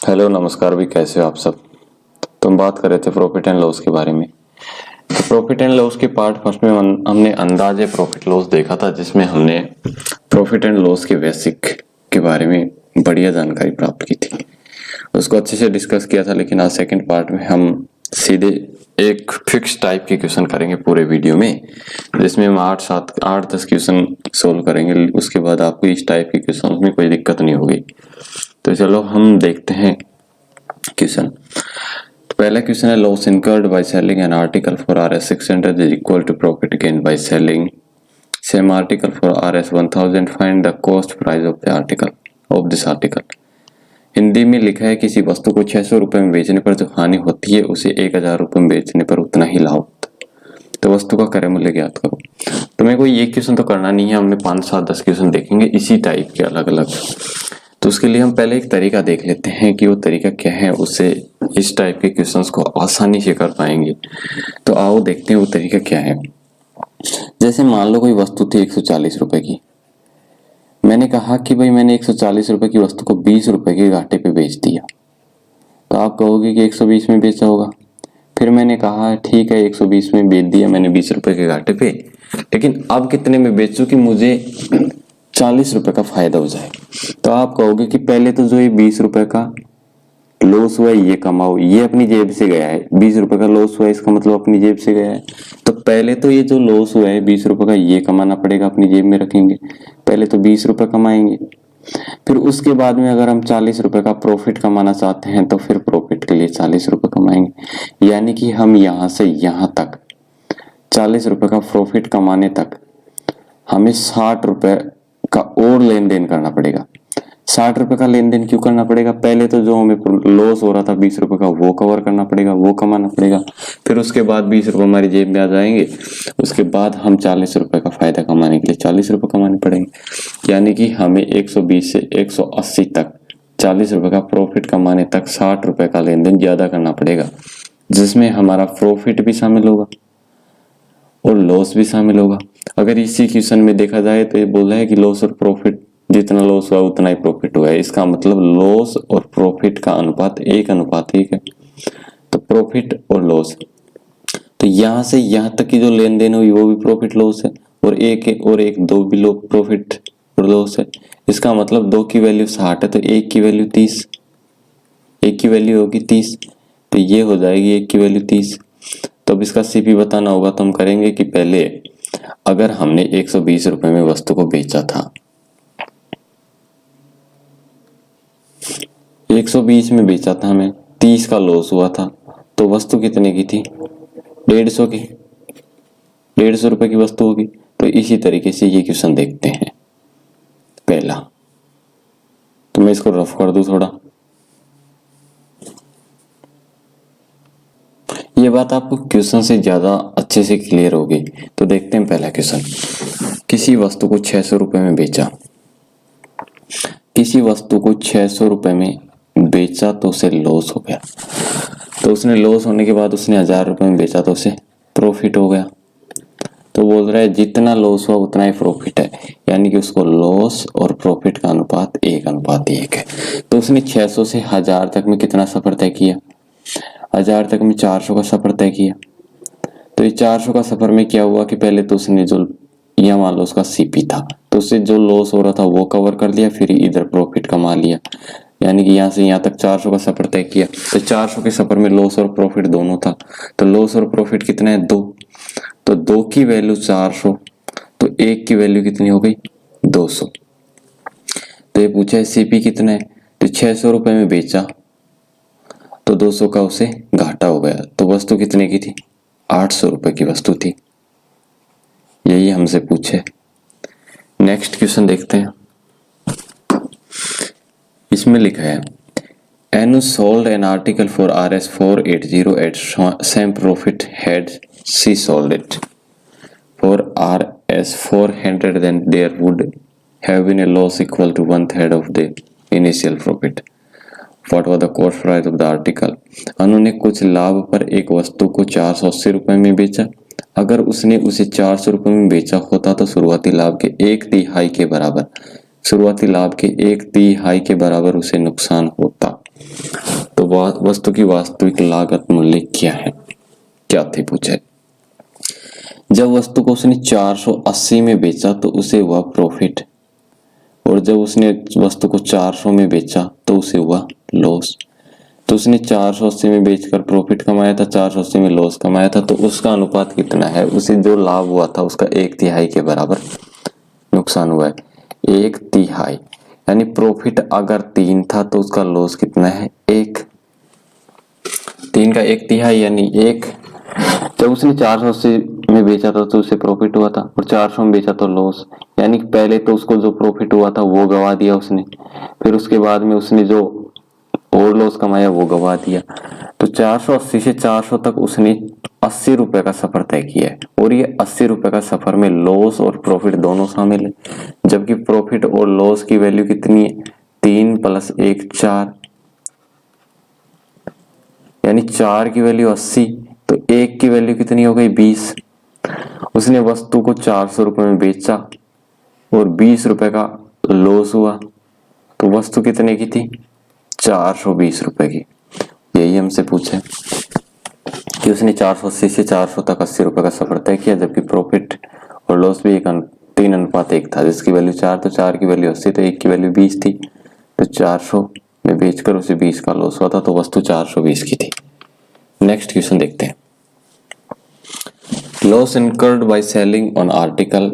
Hello नमस्कार भी, कैसे हो आप सब। तो हम बात कर रहे थे प्रॉफिट एंड लॉस के बारे में। तो प्रॉफिट एंड लॉस के पार्ट फर्स्ट में हमने अंदाजे प्रॉफिट लॉस देखा था, जिसमें हमने प्रॉफिट एंड लॉस के बेसिक के बारे में बढ़िया जानकारी प्राप्त की थी, उसको अच्छे से डिस्कस किया था। लेकिन आज सेकंड पार्ट में हम सीधे एक फिक्स टाइप के क्वेश्चन करेंगे पूरे वीडियो में, जिसमें हम 8-10 क्वेश्चन सोल्व करेंगे। उसके बाद आपको इस टाइप के क्वेश्चन में कोई दिक्कत नहीं होगी। तो चलो हम देखते हैं क्वेश्चन। तो पहला क्वेश्चन है, loss incurred by selling an article for RS 600 is equal to profit gain by selling same article for RS 1000, find the cost price of the article of this article. Hindi में लिखा है, किसी वस्तु को 600 रुपए में बेचने पर जो हानि होती है उसे 1000 रुपए में बेचने पर उतना ही लाभ होता है। तो वस्तु का क्रय मूल्य ज्ञात करो। तो मेरे को ये क्वेश्चन तो करना नहीं है, हमने 5, 7, 10 क्वेश्चन देखेंगे इसी टाइप के अलग अलग। तो उसके लिए हम पहले एक तरीका देख लेते हैं कि वो तरीका क्या है, उससे इस टाइप के क्वेश्चंस को आसानी से कर पाएंगे। तो आओ देखते हैं वो तरीका क्या है। जैसे मान लो कोई वस्तु थी 140 रुपए की, मैंने कहा कि भाई मैंने 140 रुपए की वस्तु को 20 रुपए के घाटे पे बेच दिया। तो आप कहोगे कि 120 में बेचा होगा। फिर मैंने कहा ठीक है 120 में बेच दिया मैंने 20 रुपए के घाटे पे, लेकिन अब कितने में बेचूं कि मुझे 40 रुपए का फायदा हो जाए। तो आप कहोगे कि पहले तो जो ये 20 रुपए का लॉस हुआ है ये कमाओ, ये अपनी जेब से गया है। 20 रुपए का लॉस हुआ है, इसका मतलब अपनी जेब से गया है। तो पहले तो ये जो लॉस हुआ है 20 रुपए का, ये कमाना पड़ेगा, अपनी जेब में रखेंगे। पहले तो 20 रुपए कमाएंगे, फिर उसके बाद में अगर हम 40 रुपए का प्रॉफिट कमाना चाहते हैं तो फिर प्रॉफिट के लिए 40 रुपए कमाएंगे। यानी कि हम यहां से यहां तक 40 रुपए का प्रॉफिट कमाने तक हमें 60 रुपए का और लेन देन करना पड़ेगा। 60 रुपए का लेन देन क्यों करना पड़ेगा? पहले तो जो हमें लॉस हो रहा था 20 रुपए का, वो कवर करना पड़ेगा, वो कमाना पड़ेगा। फिर उसके बाद 20 रुपए हमारी जेब में आ जाएंगे। उसके बाद हम 40 रुपए का फायदा कमाने के लिए 40 रुपए कमाने पड़ेंगे। यानी कि हमें 120 से 180 तक 40 रुपए का प्रॉफिट कमाने तक 60 रुपए का लेन देन ज्यादा करना पड़ेगा, जिसमें हमारा प्रॉफिट भी शामिल होगा और लॉस भी शामिल होगा। अगर इसी क्वेश्चन में देखा जाए तो ये बोला है कि लॉस और प्रॉफिट, जितना लॉस हुआ उतना ही प्रॉफिट हुआ है। इसका मतलब लॉस और प्रॉफिट का अनुपात 1:1 है। तो प्रॉफिट और लॉस, तो यहां से यहां तक की जो लेन देन हुई वो भी प्रॉफिट लॉस है, और एक 2 भी प्रॉफिट और लॉस है। इसका मतलब 2 की वैल्यू 60 है तो 1 की वैल्यू 30, 1 की वैल्यू होगी 30, तो ये हो जाएगी 1 की वैल्यू 30। तो अब इसका सीपी बताना होगा। तो हम करेंगे कि पहले अगर हमने 120 रुपए में वस्तु को बेचा था, 120 में बेचा था, हमें 30 का लॉस हुआ था, तो वस्तु कितने की थी? 150 की, 150 रुपए की वस्तु होगी। तो इसी तरीके से ये क्वेश्चन देखते हैं पहला। तो मैं इसको रफ कर दूं थोड़ा, ये बात आपको क्वेश्चन से ज्यादा अच्छे से क्लियर होगी। तो देखते हैं पहला क्वेश्चन। किसी वस्तु को 600 रुपए में बेचा, किसी वस्तु को 600 रुपए में बेचा तो उसे लॉस हो गया। तो उसने लॉस होने के बाद उसने 1000 रुपए में बेचा तो उसे प्रॉफिट हो गया। तो बोल रहा है जितना लॉस हुआ उतना ही प्रॉफिट है, यानी कि उसको लॉस और प्रॉफिट का अनुपात 1:1 है। तो उसने 600 से 1000 तक में कितना सफर तय किया? 1000 तक में 400 का सफर तय किया। तो ये 400 का सफर में क्या हुआ कि पहले तो उसने जो, या मान लो उसका सीपी था, तो उससे जो लॉस हो रहा था वो कवर कर लिया, फिर इधर प्रॉफिट कमा लिया। यानी कि यहाँ से यहाँ तक 400 का सफर तय किया। तो 400 के सफर में लॉस और प्रॉफिट दोनों था। तो लॉस और प्रॉफिट कितना है? 2। तो 2 की वैल्यू 400, तो 1 की वैल्यू कितनी हो गई? 200। तो ये पूछा है सीपी कितना है? तो 600 रुपए में बेचा तो 200 का उसे घाटा हो गया। तो वस्तु कितने की थी? 800 रुपए की वस्तु थी। यही हमसे पूछे। नेक्स्ट क्वेश्चन देखते हैं। इसमें लिखा है, Anu sold an article for RS 480 at same profit had she sold it for RS 400, then there would have been a loss equal to 1/3 of the initial profit. What was the cost price of the article? Anu ने कुछ लाभ पर एक वस्तु को 480 रुपए में बेचा। अगर उसने उसे 400 रुपए में बेचा होता तो शुरुआती लाभ के 1/3 के बराबर, शुरुआती लाभ के 1/3 के बराबर उसे नुकसान होता। वस्तु की वास्तविक लागत मूल्य क्या है, क्या थी पूछा। जब वस्तु को उसने 480 में बेचा तो उसे हुआ प्रॉफिट, और जब उसने वस्तु को 400 में बेचा तो उसे हुआ लॉस। तो उसने 480 में बेचकर प्रॉफिट कमाया था, 480 में लॉस कमाया था, तो उसका अनुपात कितना है, उसे जो लाभ हुआ था उसका 1/3 के बराबर नुकसान हुआ है। 1/3 यानी प्रॉफिट अगर 3 था तो उसका लॉस कितना है, 1। 3 का 1/3 यानी 1। जब उसने 480 में बेचा था तो उसे प्रॉफिट हुआ था, और 400 में बेचा तो लॉस, यानी पहले तो उसको जो प्रॉफिट हुआ था वो गवा दिया उसने, फिर उसके बाद में उसने जो और लॉस कमाया वो गवा दिया। तो 480 से 400 तक उसने 80 रुपए का सफर तय किया है, और ये 80 रुपए का सफर में लॉस और प्रॉफिट दोनों शामिल है। जबकि प्रॉफिट और लॉस की वैल्यू कितनी है, 3 + 1 4, यानी 4 की वैल्यू 80, तो 1 की वैल्यू कितनी हो गई, 20। उसने वस्तु को 400 रुपए में बेचा और 20 रुपए का लॉस हुआ, तो वस्तु कितने की थी, 420 रुपए की। यही हमसे पूछा है कि उसने 480 से 400 तक 80 रुपए का सफर तय किया, जबकि प्रॉफिट और लॉस भी 3:1 था, जिसकी वैल्यू 4, तो 4 की वैल्यू 80, तो 1 की वैल्यू 20 थी। तो 400 में बेचकर उसे 20 का लॉस हुआ था, तो वस्तु 420 की थी। नेक्स्ट क्वेश्चन देखते हैं। Loss incurred by selling on article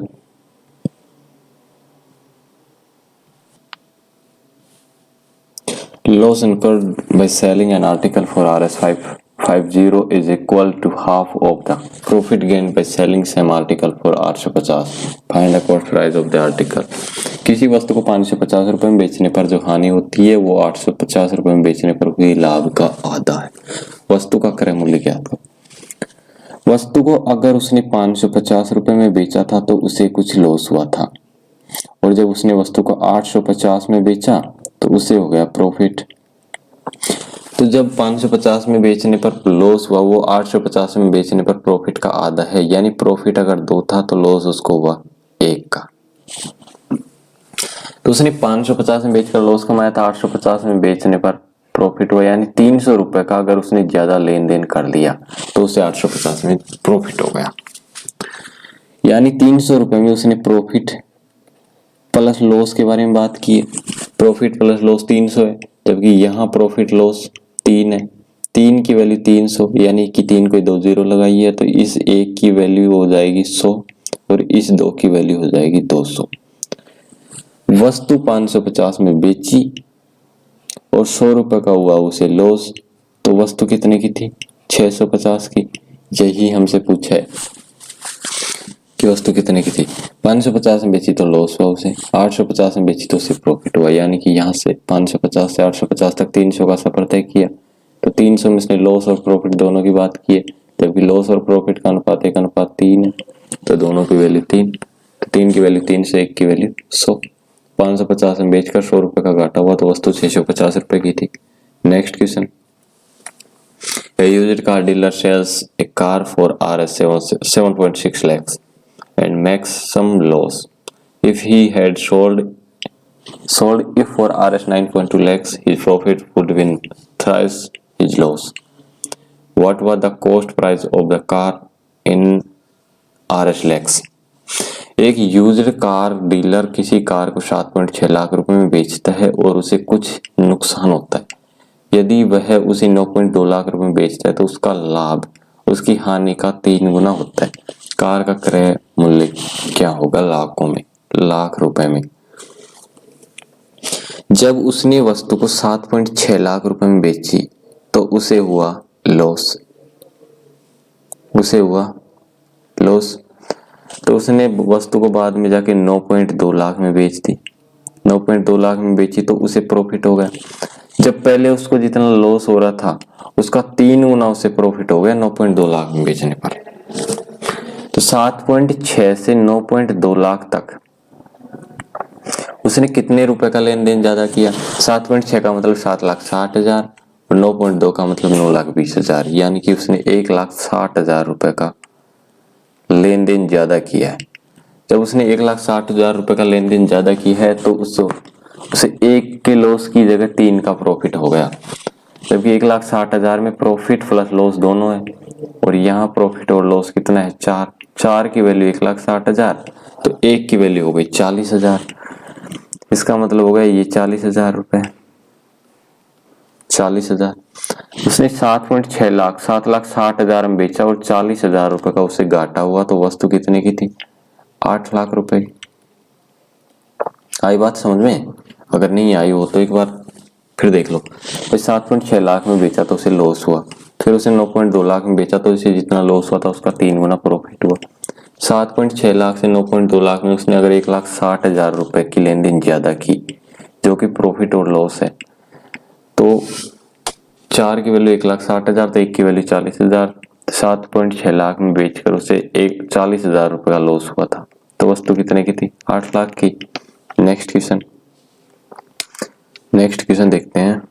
loss incurred by selling an article for Rs 550 is equal to half of the profit gained by selling same article for 850. Find the cost price of the article. किसी वस्तु को 550 रुपए में बेचने पर जो हानि होती है वो 850 रुपए में बेचने पर हुई लाभ का आधा है। वस्तु का क्रय मूल्य ज्ञात करो। वस्तु को अगर उसने 550 रुपए में बेचा था तो उसे कुछ लॉस हुआ था, और जब उसने वस्तु को 850 में बेचा तो उसे हो गया प्रॉफिट। तो जब 550 में बेचने पर लॉस हुआ वो 850 में बेचने पर प्रॉफिट का आधा है, यानी प्रॉफिट अगर 2 था तो लॉस उसको हुआ 1 का। तो उसने 550 में बेचकर लॉस कमाया था, 850 में बेचने पर प्रॉफिट हुआ, यानी 300 रुपए का अगर उसने ज्यादा लेन देन कर लिया तो उसे 850 में प्रॉफिट हो गया। यानी 300 रुपए में उसने प्रॉफिट प्लस लॉस के बारे में बात की है। प्रॉफिट प्लस लॉस 300 है, जबकि यहाँ प्रॉफिट लॉस 3 है। 3 की वैल्यू 300, यानी कि 3 को 2 0 लगाई है, तो इस 1 की वैल्यू हो जाएगी 100 और इस 2 की वैल्यू हो जाएगी 200। वस्तु 550 में बेची और 100 रुपए का हुआ उसे लॉस, तो वस्तु कितने की थी, 650 की। यही हमसे पूछा है कि वस्तु कितने की थी। 550 में बेची तो लॉस हुआ उसे, 850 में बेची तो उसे प्रॉफिट हुआ, यानी कि यहाँ से 550 से 850 तक 300 का सफर तय किया। तो 300 में इसने लॉस और प्रॉफिट दोनों की बात की है, जबकि लॉस और प्रॉफिट का अनुपात 1:3 है, तो दोनों की वैल्यू 3। तो 3 की वैल्यू 3 से 1 की वैल्यू 100। 550 में बेचकर 100 रुपए का घाटा हुआ, तो वस्तु 650 रुपए की थी। Next question. A used car dealer sells a car for Rs 7.6 lakhs and makes some loss. If he had sold it for Rs 9.2 lakhs, his profit would have been thrice his loss. What was the cost price of the car in Rs lakhs? एक used car dealer किसी car को 7.6 लाख रुपए में बेचता है और उसे कुछ नुकसान होता है। यदि वह उसे 9.2 लाख रुपए में बेचता है तो उसका लाभ उसकी हानि का 3 गुना होता है। कार का क्रय मूल्य क्या होगा, लाख रुपए में। जब उसने वस्तु को 7.6 लाख रुपए में बेची तो उसे हुआ लॉस, तो उसने वस्तु को बाद में जाके 9.2 लाख में बेच दी। 9.2 लाख में बेची तो उसे प्रॉफिट हो गया। जब पहले उसको जितना लॉस हो रहा था उसका 3 गुना उसे प्रॉफिट हो गया 9.2 लाख में बेचने पर। तो 7.6 से 9.2 लाख तक उसने कितने रुपए का लेन देन ज्यादा किया। 7.6 का मतलब 7,60,000 और 9.2 का मतलब 9,20,000, यानी कि उसने 1,60,000 रुपए का लेन देन ज्यादा किया है। जब उसने 1,60,000 रुपए का लेन देन ज्यादा किया है तो उसे 1 के लॉस की जगह 3 का प्रॉफिट हो गया। जबकि 1,60,000 में प्रॉफिट प्लस लॉस दोनों है, और यहाँ प्रॉफिट और लॉस कितना है 4। 4 की वैल्यू 1,60,000, तो 1 की वैल्यू हो गई 40,000। इसका मतलब हो गया ये 40,000 रुपए, 40,000। उसने 7.6 लाख 7,60,000 में बेचा और 40,000 रुपए का उसे घाटा हुआ, तो वस्तु कितने की थी 8 लाख रुपए की। आई बात समझ में? अगर नहीं आई हो तो एक बार फिर देख लो। भाई 7.6 लाख में बेचा तो उसे लॉस हुआ, फिर उसे 9.2 लाख में बेचा तो उसे जितना लॉस हुआ था उसका 3 गुना प्रॉफिट हुआ। 7.6 लाख से 9.2 लाख में उसने अगर 1,60,000 रुपए की लेन देन ज्यादा की, जो कि प्रॉफिट और लॉस है, तो 4 की वैल्यू 1,60,000, तो 1 की वैल्यू 40,000। 7.6 लाख में बेचकर उसे 40,000 रुपए का लॉस हुआ था, तो वस्तु कितने की थी 8 लाख की। नेक्स्ट क्वेश्चन देखते हैं।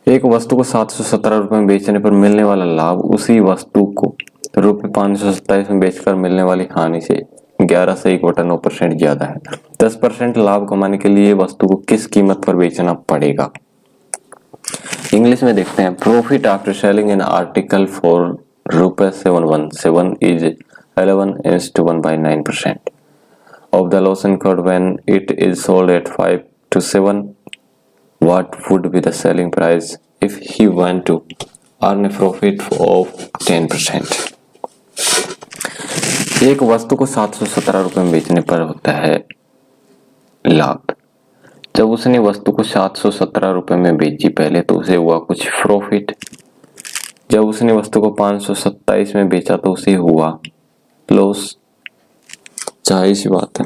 एक वस्तु को 717 रुपए में बेचने पर मिलने वाला लाभ उसी वस्तु को रुपए 527 में बेचकर मिलने वाली हानि से 11 से 1/9% ज्यादा है। 10% लाभ कमाने के लिए वस्तु को किस कीमत पर बेचना पड़ेगा? इंग्लिश में देखते हैं। Profit after selling an article for ₹717 is 11:1/9% of the loss incurred when it is sold at 5 to 7. What would be the selling price if he want to earn a profit of 10%? एक वस्तु को 717 रुपए में बेचने पर होता है लाभ। जब उसने वस्तु को 717 रुपए में बेची पहले, तो उसे हुआ कुछ प्रॉफिट। जब उसने वस्तु को 527 में बेचा तो उसे हुआ लॉस, जाहिर सी बात है।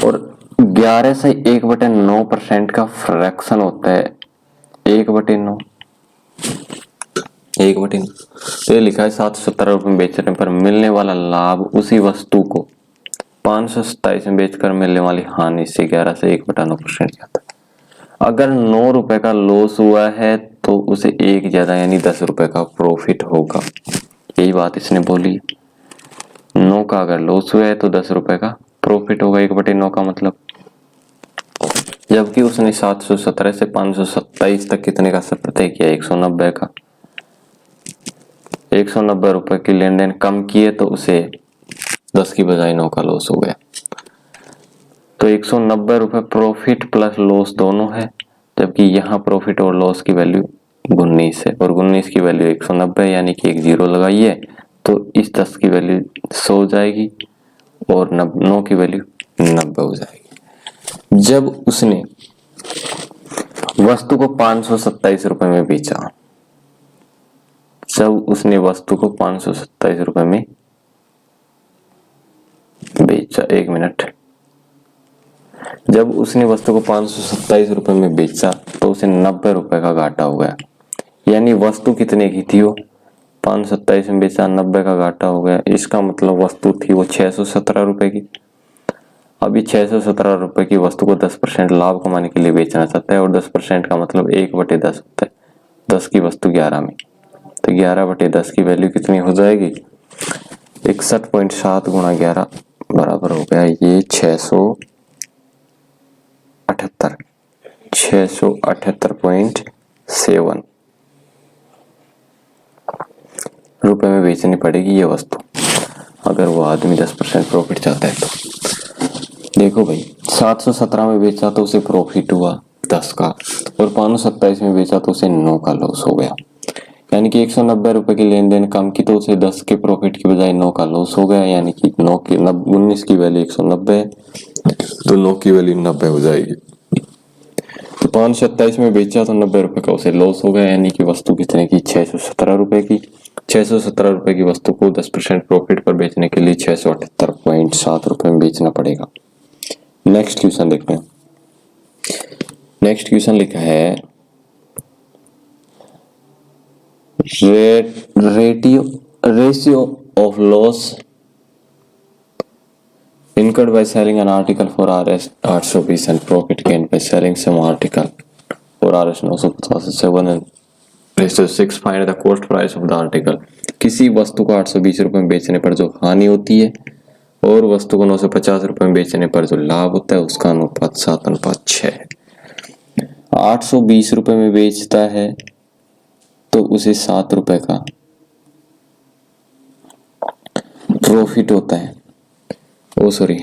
और 11 से 1/9% का फ्रैक्शन होता है 1/9। तो ये लिखा है 717 रुपए में बेचने पर मिलने वाला लाभ उसी वस्तु को 527 में बेचकर मिलने वाली हानि से 11 से 1/9% ज्यादा। अगर 9 रुपए का लॉस हुआ है तो उसे 1 ज्यादा यानी 10 रुपए का प्रॉफिट होगा। यही बात इसने बोली। 9 का अगर लॉस हुआ है तो 10 रुपए का प्रॉफिट होगा 1/9 का मतलब। जबकि उसने 717 से 527 तक कितने का सफर तय किया 190 का। 190 रुपए की लेन देन कम किए तो उसे 10 की बजाय 9 का लॉस हो गया। तो 190 रुपए प्रॉफिट प्लस लॉस दोनों है, जबकि यहाँ प्रॉफिट और लॉस की वैल्यू 19 है और 19 की वैल्यू 190 यानी कि एक जीरो लगाइए तो इस 10 की वैल्यू 100 हो जाएगी और 9 की वैल्यू 90 हो जाएगी। जब उसने वस्तु को 527 रुपए में बेचा, जब उसने वस्तु को 527 रुपए में बेचा, एक मिनट, जब उसने वस्तु को 527 रुपए में बेचा तो उसे 90 रुपए का घाटा हो गया। यानी वस्तु कितने की थी वो 527 में बेचा, 90 का घाटा हो गया। इसका मतलब वस्तु थी वो 617 रुपए की। अभी 617 रुपए की वस्तु को 10% लाभ कमाने के लिए बेचना चाहता है और 10% का मतलब 1/10 होता है। 10 की वस्तु 11 में, तो 11/10 की वैल्यू कितनी हो जाएगी 61.7 गुणा 11 बराबर हो गया ये 678.7 रुपए में बेचनी पड़ेगी ये वस्तु, अगर वो आदमी 10% प्रॉफिट चाहता है तो। देखो भाई 717 में बेचा तो उसे प्रॉफिट हुआ 10 का और 527 में बेचा तो उसे 9 का लॉस हो गया। यानी कि 190 रुपए की लेन देन कम की तो उसे 10 के प्रॉफिट की बजाय 9 का लॉस हो गया। यानी कि 19 की वैल्यू 190 है तो 9 की वैल्यू 90 हो जाएगी। तो 527 में बेचा तो 90 रुपए का उसे लॉस हो गया। यानी कि वस्तु कितने की 617 रुपए की। 617 रुपए की वस्तु को 10% प्रॉफिट पर बेचने के लिए 678.7 रुपए में बेचना पड़ेगा। नेक्स्ट क्वेश्चन देखते हैं। नेक्स्ट क्वेश्चन लिखा है ratio of loss incurred by selling an article for Rs 820 and profit gained by selling some article for Rs 957 and ratio 6 find the cost price of the article। किसी वस्तु को 820 रुपए में बेचने पर जो हानि होती है और वस्तु को 950 रुपए में बेचने पर जो लाभ होता है उसका अनुपात 7:6 है। 820 रुपए में बेचता है तो उसे 7 रुपए का प्रॉफिट होता है। ओ सॉरी,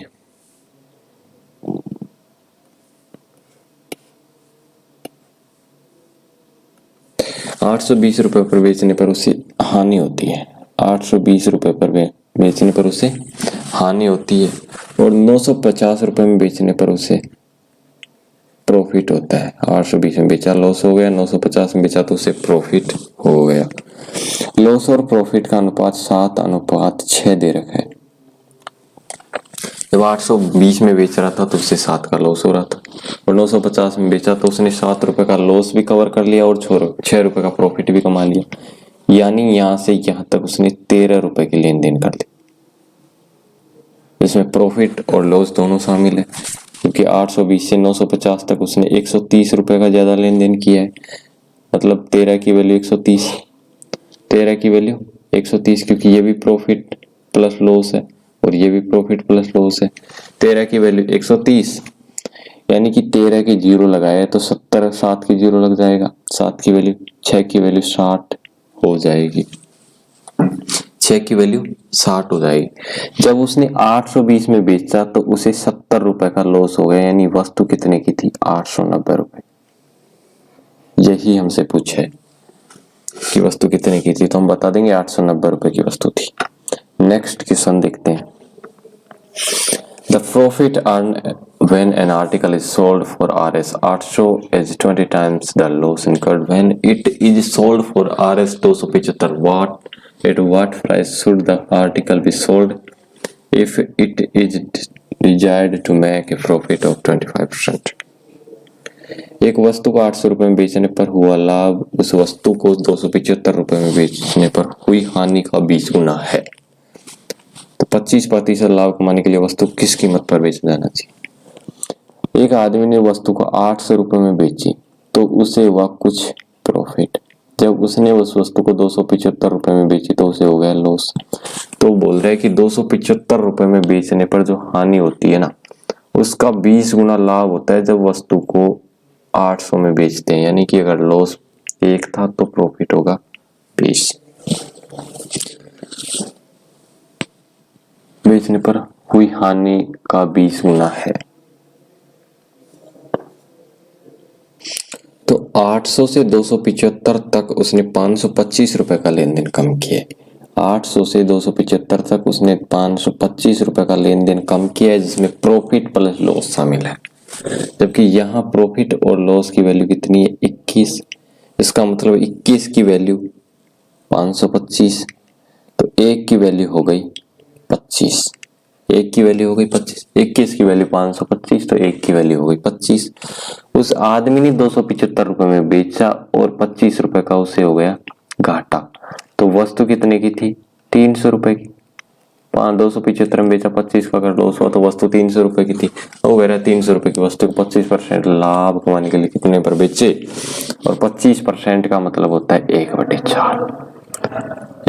820 रुपए पर बेचने पर उसे हानि होती है। 820 रुपए पर बेचने पर उसे हानि होती है और 950 रुपए में बेचने पर उसे प्रॉफिट होता है। 820 में बेचा, लॉस हो गया, 950 में बेचा तो उसे प्रॉफिट हो गया। लॉस और प्रॉफिट का अनुपात 7:6 दे रखा है। जब 820 में बेच रहा था तो उससे 7 का लॉस हो रहा था और 950 में बेचा तो उसने 7 रुपए का लॉस भी कवर कर लिया और 6 रुपए का प्रॉफिट भी कमा लिया। यानी यहां से यहां तक उसने 13 रुपए की लेन देन कर ली। इसमें प्रॉफिट और लॉस दोनों शामिल है, क्योंकि 820 से 950 तक उसने 130 रुपए का ज्यादा लेन देन किया है। मतलब 13 की वैल्यू 130, 13 की वैल्यू 130, क्योंकि ये भी प्रॉफिट प्लस लॉस है और ये भी प्रॉफिट प्लस लॉस है। 13 की वैल्यू 130, यानी कि 13 के जीरो लगाए तो 70, 7 की जीरो लग जाएगा, 7 की वैल्यू 6 की वैल्यू 60 हो जाएगी। 6 की वैल्यू 60 हो जाएगी। जब उसने 820 में बेचा तो उसे 70 रुपए का लॉस हो गया, यानी वस्तु कितने की थी? 890 रुपए। यही हमसे पूछा है कि वस्तु कितने की थी, तो हम बता देंगे 890 रुपए की वस्तु थी। नेक्स्ट क्वेश्चन देखते हैं। The profit earned when an article is sold for Rs 800 is 20 times the loss incurred when it is sold for Rs 275. At what price should the article be sold if it is desired to make a profit of 25%? एक वस्तु को 800 रुपए में बेचने पर हुआ लाभ उस वस्तु को 275 रुपए में बेचने पर हुई हानि का 20 गुना है। तो 25% लाभ कमाने के लिए वस्तु किस कीमत पर बेचा जाना चाहिए? एक आदमी ने वस्तु को 800 रुपए में बेची तो उसे हुआ कुछ प्रॉफिट। जब उसने उस वस्तु को 275 रुपए में बेची तो उसे हो गया लॉस। तो बोल रहे हैं कि 275 रुपए में बेचने पर जो हानि होती है ना, उसका 20 गुना लाभ होता है जब वस्तु को 800 में बेचते हैं। यानी कि अगर लॉस 1 था तो प्रॉफिट होगा 20। बेचने पर हुई हानि का 20 गुना है। तो 800 से 275 तक उसने 525 रुपए का लेन देन कम किया। 800 से 275 तक उसने 525 रुपए का लेन देन कम किया है, जिसमें प्रॉफिट प्लस लॉस शामिल है। जबकि यहाँ प्रॉफिट और लॉस की वैल्यू कितनी है? 21। इसका मतलब 21 की वैल्यू 525, तो 1 की वैल्यू हो गई 25। 1 की वैल्यू हो गई 25, 21 की वैल्यू 525, तो 1 की वैल्यू हो गई 25। उस आदमी ने 275 रुपए में बेचा और 25 रुपए का उसे हो गया घाटा। तो वस्तु कितने की थी? 300 रुपए की। 275 में बेचा, 25 का अगर लॉस हुआ तो वस्तु 300 रुपए की थी। वो कह रहा है 300 रुपए की वस्तु को 25% लाभ कमाने के लिए कितने पर बेचे? और 25% का मतलब होता है 1/4।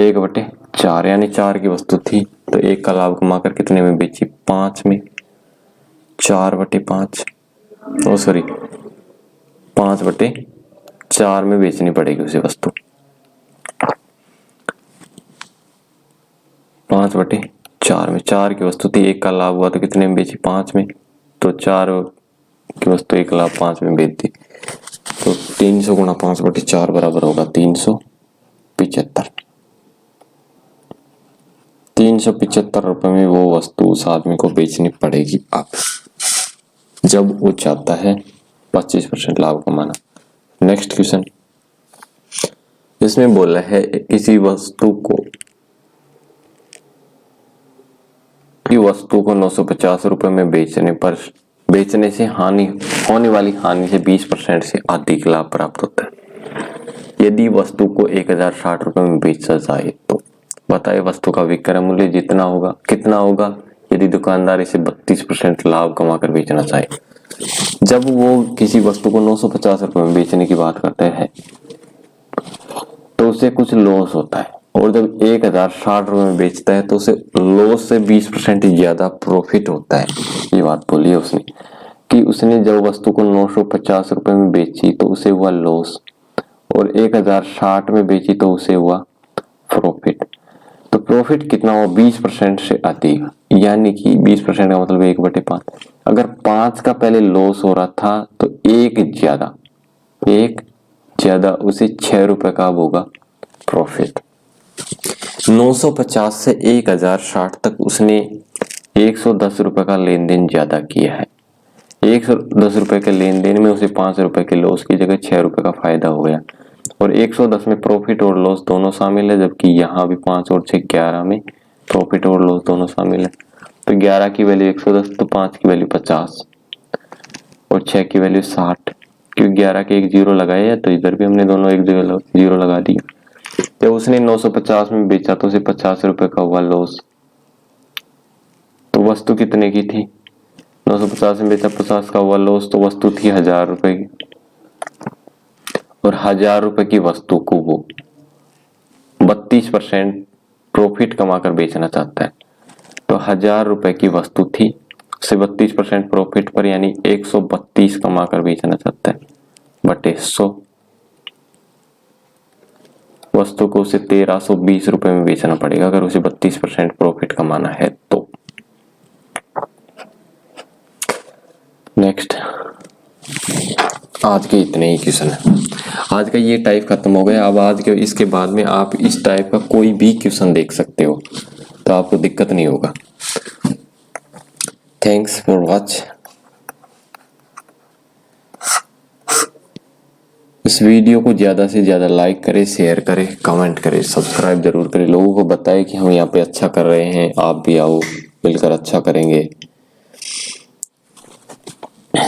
1/4 यानी 4 की वस्तु थी तो 1 का लाभ कमाकर कितने में बेची? 5 में। 4/5, ओ सॉरी 5/4 में बेचनी पड़ेगी उसे वस्तु। 5/4 में 4 की वस्तु थी, 1 का लाभ हुआ तो कितने में बेची? 5 में। तो 4 की वस्तु 1 लाभ 5 में बेच दी। तो 300 गुणा 5/4 बराबर होगा 375। 375 रुपए में वो वस्तु उस आदमी को बेचनी पड़ेगी अब, जब वो चाहता है 25% लाभ कमाना। नेक्स्ट क्वेश्चन, इसमें बोला है किसी वस्तु को 950 रुपए में बेचने से होने वाली हानि से 20% से अधिक लाभ प्राप्त होता है। यदि वस्तु को 1060 रुपए में बेचा जाए तो बताए वस्तु का विक्रय मूल्य कितना होगा यदि दुकानदार इसे 32% लाभ कमाकर बेचना चाहे। जब वो किसी वस्तु को 950 रुपए में बेचने की बात करते हैं तो उसे कुछ लॉस होता है। और जब 1060 रुपए में बेचता है तो उसे लॉस से 20% ज्यादा प्रॉफिट होता है। ये बात बोली है उसने कि उसने जब वस्तु को 950 रुपए में बेची तो उसे हुआ लॉस, और 1060 में बेची तो उसे हुआ प्रॉफिट। तो प्रॉफिट कितना हुआ? 20% से अधिक, यानी कि 20% का मतलब 1/5। अगर 5 का पहले लॉस हो रहा था तो एक ज्यादा उसे 6 रुपए का होगा प्रॉफिट। 950 से 1060 तक उसने 110 रुपए का लेन देन ज्यादा किया है। 110 रुपए के लेन देन में उसे 5 रुपए के लॉस की जगह 6 रुपए का फायदा हो गया, और 110 में प्रॉफिट और लॉस दोनों शामिल है, जबकि यहाँ भी 5 और 6 11 में प्रॉफिट और लॉस दोनों शामिल है। तो 11 की वैल्यू 110, तो 5 की वैल्यू 50 और 6 की वैल्यू 60। क्योंकि 11 के एक जीरो लगाए है तो इधर भी हमने दोनों एक जगह जीरो लगा दिया। जब उसने 950 में बेचा तो उसे 50 रुपए का हुआ लॉस। तो वस्तु कितने की थी? 950 में बेचा, 50 का हुआ लॉस, तो वस्तु थी 1000 रुपए की, और 1000 रुपए की वस्तु को वो 32% प्रॉफिट कमाकर बेचना चाहता है। तो 1000 रुपए की वस्तु थी, उसे 32% प्रॉफिट पर यानी 132 कमाकर बेचना चाहता है, बटे 100। वस्तु को उसे 1320 रुपए में बेचना पड़ेगा अगर उसे 32% प्रॉफिट कमाना है तो। नेक्स्ट, आज के इतने ही क्वेश्चन है। आज का ये टाइप खत्म हो गया। अब आज के इसके बाद में आप इस टाइप का कोई भी क्वेश्चन देख सकते हो, तो आपको दिक्कत नहीं होगा। Thanks for watch. इस वीडियो को ज़्यादा से ज़्यादा लाइक करें, शेयर करें, कमेंट करें, सब्सक्राइब जरूर करें। लोगों को बताएं कि हम यहाँ पे अच्छा कर रहे हैं, आप भी आओ, मिलकर अच्छा करेंगे।